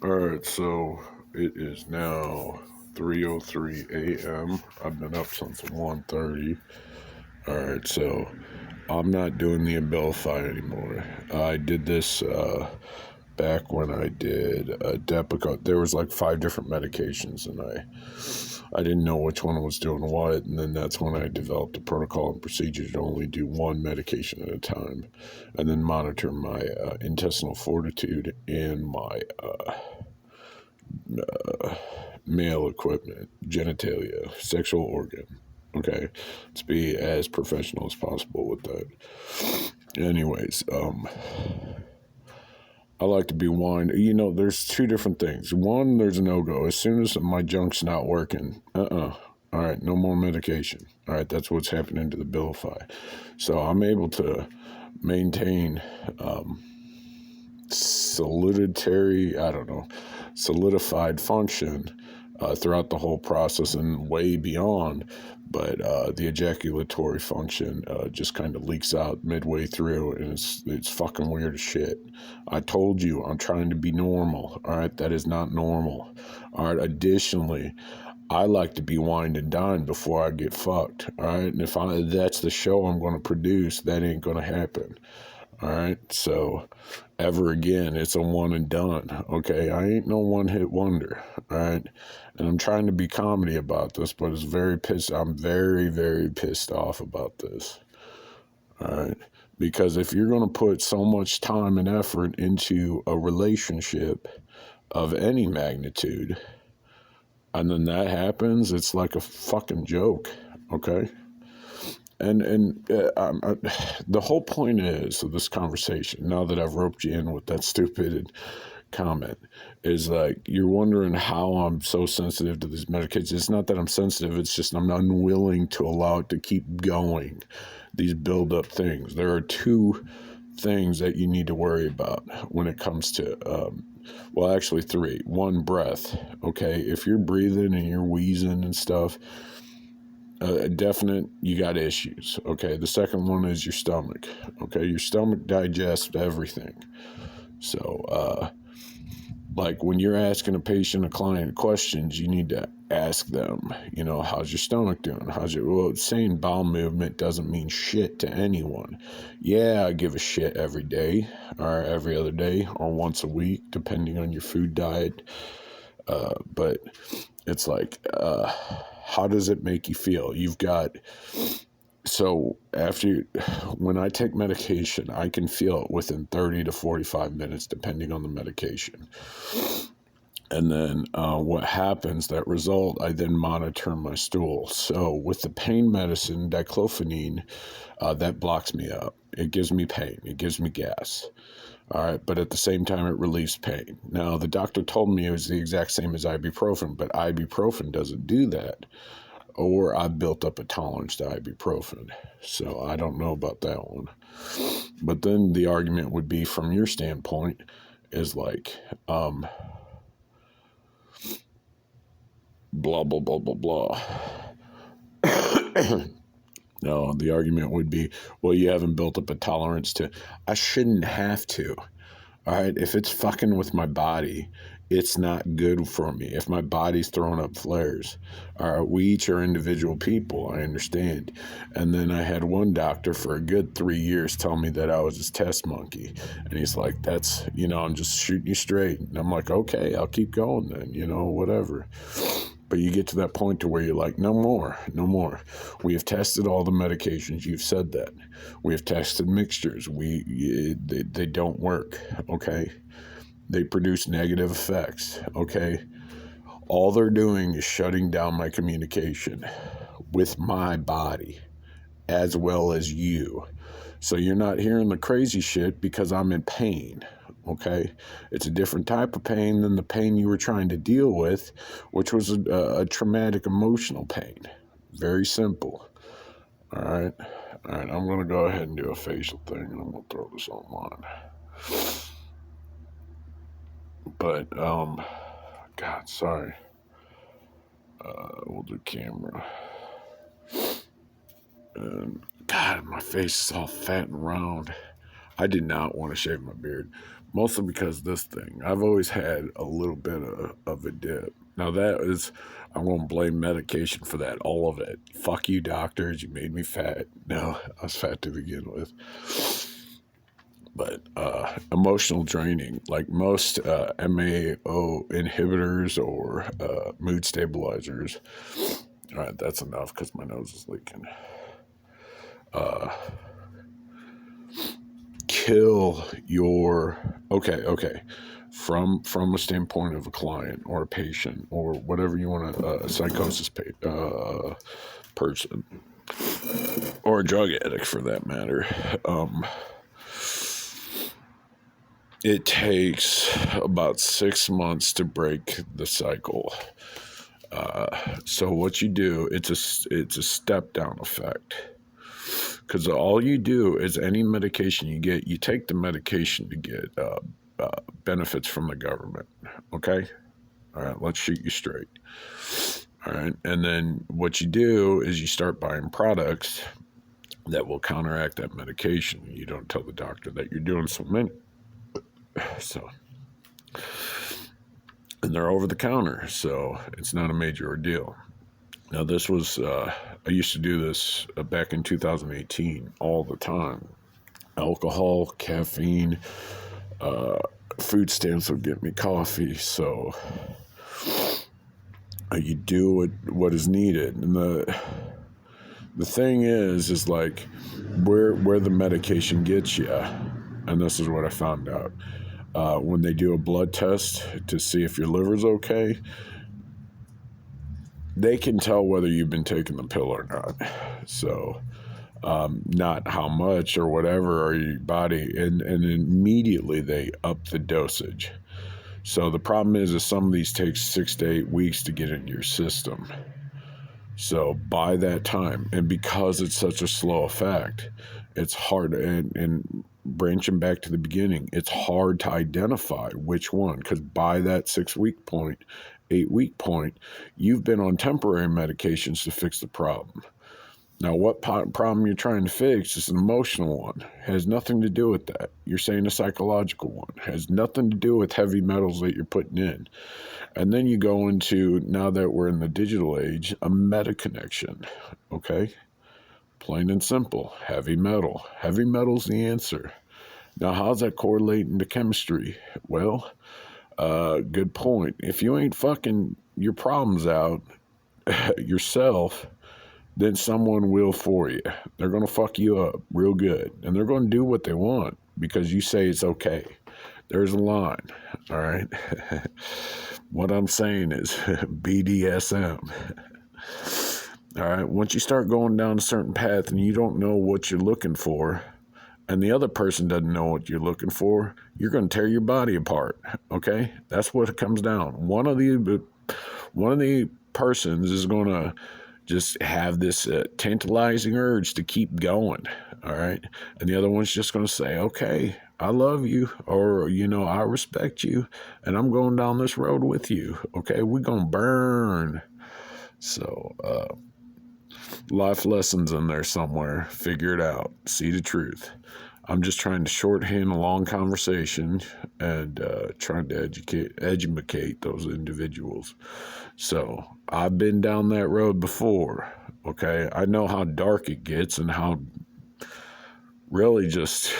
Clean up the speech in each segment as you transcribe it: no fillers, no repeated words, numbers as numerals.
Alright, so it is now 3:03 a.m. I've been up since 1:30. Alright, so I'm not doing the Abilify anymore. I did this back when I did Depakote. There was like 5 different medications, and I didn't know which one was doing what, and then that's when I developed a protocol and procedure to only do one medication at a time, and then monitor my intestinal fortitude and my male equipment, genitalia, sexual organ. Okay, let's be as professional as possible with that. Anyways, I like to be wine. You know, there's 2 different things. One, there's a no-go. As soon as my junk's not working, all right, no more medication. All right, that's what's happening to the Abilify. So I'm able to maintain solidified function throughout the whole process and way beyond, but the ejaculatory function just kind of leaks out midway through, and it's fucking weird as shit. I told you I'm trying to be normal. All right, that is not normal. All right, additionally, I like to be wined and dined before I get fucked. All right, and if that's the show I'm going to produce, that ain't going to happen. All right, so ever again, it's a one and done. Okay, I ain't no one-hit wonder. All right, and I'm trying to be comedy about this, but I'm very, very pissed off about this. All right, because if you're going to put so much time and effort into a relationship of any magnitude, and then that happens, it's like a fucking joke. Okay. And the whole point is of this conversation, now that I've roped you in with that stupid comment, is like you're wondering how I'm so sensitive to these medications. It's not that I'm sensitive, it's just I'm unwilling to allow it to keep going, these build-up things. There are 2 things that you need to worry about when it comes to, well, actually 3. 1, breath. Okay, if you're breathing and you're wheezing and stuff, definite, you got issues. Okay, the second one is your stomach. Okay, your stomach digests everything. So, like when you're asking a patient, a client questions, you need to ask them, you know, how's your stomach doing? Well, saying bowel movement doesn't mean shit to anyone. Yeah, I give a shit every day, or every other day, or once a week, depending on your food diet. But it's like, how does it make you feel? So when I take medication, I can feel it within 30 to 45 minutes, depending on the medication. And then what happens, that result, I then monitor my stool. So with the pain medicine, diclofenac, that blocks me up. It gives me pain. It gives me gas. All right, but at the same time, it relieves pain. Now, the doctor told me it was the exact same as ibuprofen, but ibuprofen doesn't do that. Or I built up a tolerance to ibuprofen. So I don't know about that one. But then the argument would be, from your standpoint, is like, blah, blah, blah, blah, blah. No, the argument would be, well, you haven't built up a tolerance to. I shouldn't have to. All right, if it's fucking with my body, it's not good for me. If my body's throwing up flares, all right, we each are individual people, I understand. And then I had one doctor for a good 3 years tell me that I was his test monkey. And he's like, that's, you know, I'm just shooting you straight. And I'm like, okay, I'll keep going then, you know, whatever. But you get to that point to where you're like, no more, no more. We have tested all the medications. You've said that. We have tested mixtures. They don't work, okay? They produce negative effects, okay? All they're doing is shutting down my communication with my body as well as you. So you're not hearing the crazy shit because I'm in pain. Okay, it's a different type of pain than the pain you were trying to deal with, which was a traumatic emotional pain. Very simple. All right. I'm gonna go ahead and do a facial thing, and I'm gonna throw this online. But God, sorry. We'll do camera. And God, my face is all fat and round. I did not want to shave my beard, mostly because this thing. I've always had a little bit of a dip. Now that is, I'm going to blame medication for that, all of it. Fuck you, doctors. You made me fat. No, I was fat to begin with. But emotional draining, like most MAO inhibitors or mood stabilizers. All right, that's enough because my nose is leaking. Kill your okay from a standpoint of a client or a patient or whatever you want to a psychosis person or a drug addict for that matter. It takes about 6 months to break the cycle. So what you do, it's a step down effect. Because all you do is any medication you get, you take the medication to get benefits from the government. Okay? All right, let's shoot you straight. All right, and then what you do is you start buying products that will counteract that medication. You don't tell the doctor that you're doing so many. So, and they're over the counter, so it's not a major ordeal. Now, this was, I used to do this back in 2018 all the time. Alcohol, caffeine, food stamps would get me coffee, so you do what is needed. And the thing is like where the medication gets you, and this is what I found out. When they do a blood test to see if your liver's okay, they can tell whether you've been taking the pill or not. So, not how much or whatever or your body, and immediately they up the dosage. So the problem is some of these take 6 to 8 weeks to get into your system. So by that time, and because it's such a slow effect, it's hard, and branching back to the beginning, it's hard to identify which one, because by that 6-week point, 8-week point, you've been on temporary medications to fix the problem. Now, what problem you're trying to fix is an emotional one. It has nothing to do with that. You're saying a psychological one. It has nothing to do with heavy metals that you're putting in. And then you go into, now that we're in the digital age, a meta connection. Okay? Plain and simple. Heavy metal. Heavy metal's the answer. Now, how's that correlating to chemistry? Well, good point. If you ain't fucking your problems out yourself, then someone will for you. They're going to fuck you up real good. And they're going to do what they want because you say it's okay. There's a line, all right? What I'm saying is BDSM. All right, once you start going down a certain path and you don't know what you're looking for, and the other person doesn't know what you're looking for, you're going to tear your body apart, okay? That's what it comes down. One of the persons is going to just have this tantalizing urge to keep going, all right? And the other one's just going to say, okay, I love you, or, I respect you, and I'm going down this road with you, okay? We're going to burn. So, life lessons in there somewhere. Figure it out. See the truth. I'm just trying to shorthand a long conversation and trying to educate those individuals. So I've been down that road before, okay? I know how dark it gets and how really just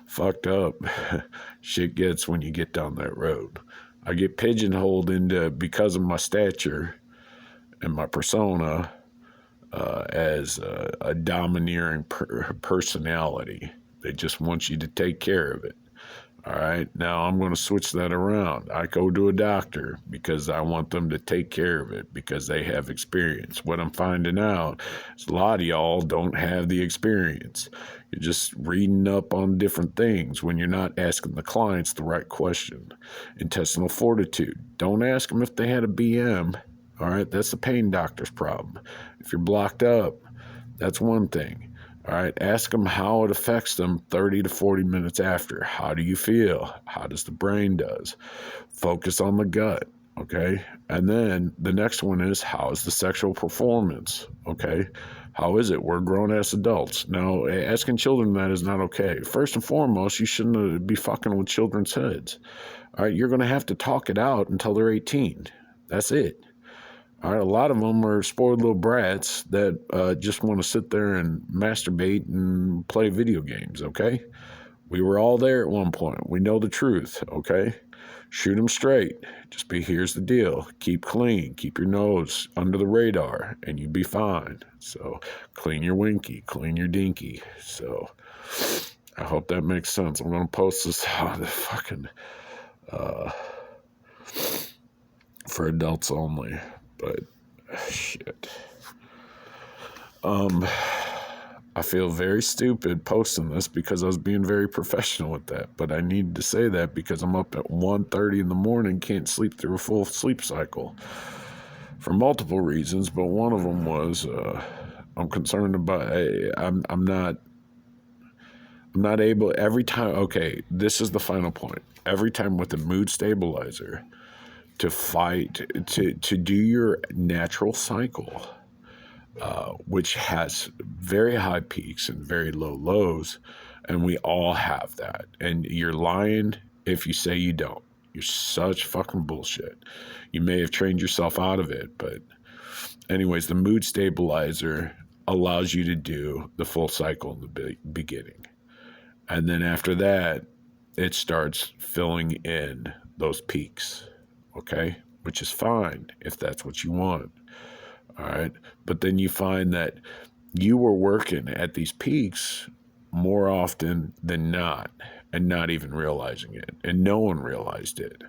fucked up shit gets when you get down that road. I get pigeonholed into, because of my stature and my persona, as a domineering personality. They just want you to take care of it. All right, now I'm going to switch that around. I go to a doctor because I want them to take care of it because they have experience. What I'm finding out is a lot of y'all don't have the experience. You're just reading up on different things when you're not asking the clients the right question. Intestinal fortitude. Don't ask them if they had a BM. All right, that's the pain doctor's problem. If you're blocked up, that's one thing. All right, ask them how it affects them 30 to 40 minutes after. How do you feel? How does the brain does? Focus on the gut, okay? And then the next one is, how is the sexual performance, okay? How is it? We're grown-ass adults. Now, asking children that is not okay. First and foremost, you shouldn't be fucking with children's heads. All right, you're going to have to talk it out until they're 18. That's it. All right, a lot of them are spoiled little brats that just want to sit there and masturbate and play video games, okay? We were all there at one point. We know the truth, okay? Shoot them straight. Just here's the deal. Keep clean. Keep your nose under the radar, and you'll be fine. So clean your winky. Clean your dinky. So I hope that makes sense. I'm going to post this on the fucking... for adults only. But, shit. I feel very stupid posting this because I was being very professional with that. But I needed to say that because I'm up at 1:30 in the morning, can't sleep through a full sleep cycle. For multiple reasons, but one of them was I'm concerned about, I'm not able, every time, okay, this is the final point. Every time with the mood stabilizer, to fight, to do your natural cycle, which has very high peaks and very low lows, and we all have that. And you're lying if you say you don't. You're such fucking bullshit. You may have trained yourself out of it, but anyways, the mood stabilizer allows you to do the full cycle in the beginning. And then after that, it starts filling in those peaks, okay? Which is fine if that's what you want. All right. But then you find that you were working at these peaks more often than not and not even realizing it. And no one realized it.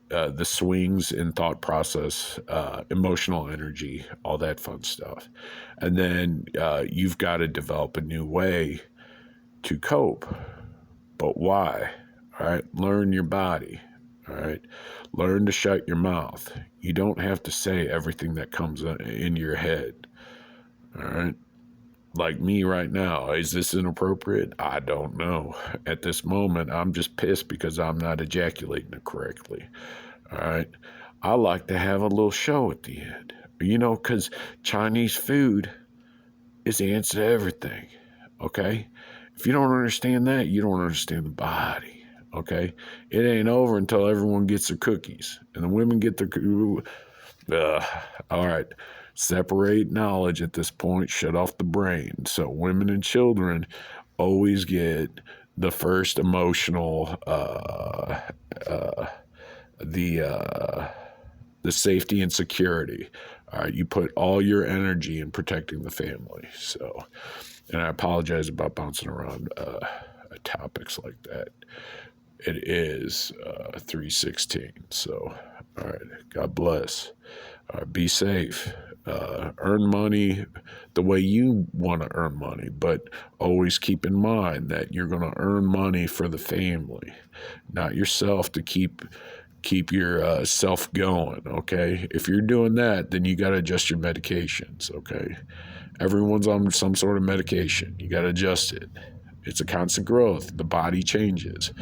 The swings in thought process, emotional energy, all that fun stuff. And then you've got to develop a new way to cope. But why? All right. Learn your body. All right. Learn to shut your mouth. You don't have to say everything that comes in your head. All right. Like me right now. Is this inappropriate? I don't know. At this moment, I'm just pissed because I'm not ejaculating it correctly. All right. I like to have a little show at the end. You know, because Chinese food is the answer to everything. Okay. If you don't understand that, you don't understand the body. Okay, it ain't over until everyone gets their cookies, and the women get their. All right, separate knowledge at this point. Shut off the brain. So women and children always get the first emotional, the safety and security. All right, you put all your energy in protecting the family. So, and I apologize about bouncing around topics like that. It is 3:16. So, all right. God bless. Be safe. Earn money the way you want to earn money, but always keep in mind that you're going to earn money for the family, not yourself to keep your self going. Okay. If you're doing that, then you got to adjust your medications. Okay. Everyone's on some sort of medication. You got to adjust it. It's a constant growth. The body changes.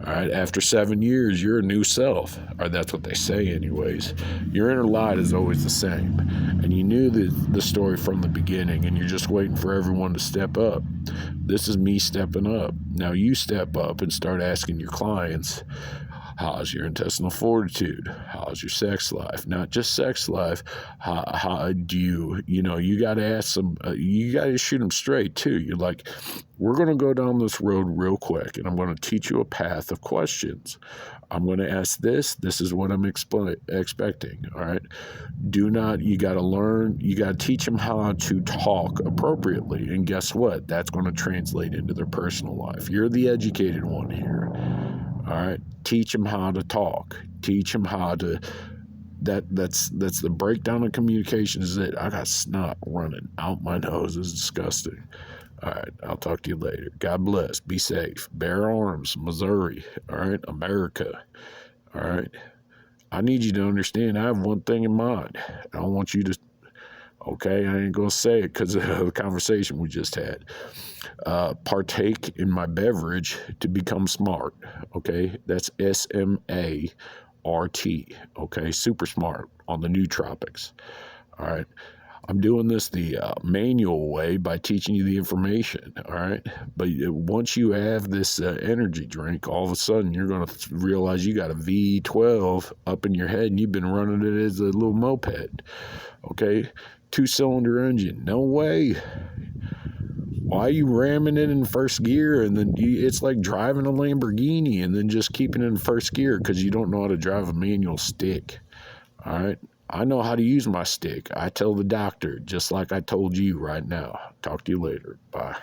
All right. After 7 years, you're a new self. Or that's what they say anyways. Your inner light is always the same. And you knew the story from the beginning, and you're just waiting for everyone to step up. This is me stepping up. Now you step up and start asking your clients, how's your intestinal fortitude? How's your sex life? Not just sex life. How do you got to ask them, you got to shoot them straight too. You're like, we're going to go down this road real quick, and I'm going to teach you a path of questions. I'm going to ask this. This is what I'm expecting. All right. You got to learn. You got to teach them how to talk appropriately. And guess what? That's going to translate into their personal life. You're the educated one here. All right. Teach them how to talk. Teach them how to. That's the breakdown of communication. Is that I got snot running out my nose. It's disgusting. All right. I'll talk to you later. God bless. Be safe. Bear arms. Missouri. All right. America. All right. I need you to understand. I have one thing in mind. I don't want you to. Okay. I ain't gonna say it because of the conversation we just had. Partake in my beverage to become smart. Okay, that's SMART. Okay, super smart on the nootropics. All right, I'm doing this the manual way by teaching you the information, all right? But once you have this energy drink, all of a sudden you're going to realize you got a V12 up in your head and you've been running it as a little moped, okay? 2-cylinder engine, no way. Why are you ramming it in first gear and then it's like driving a Lamborghini and then just keeping it in first gear because you don't know how to drive a manual stick, all right? I know how to use my stick. I tell the doctor, just like I told you right now. Talk to you later. Bye.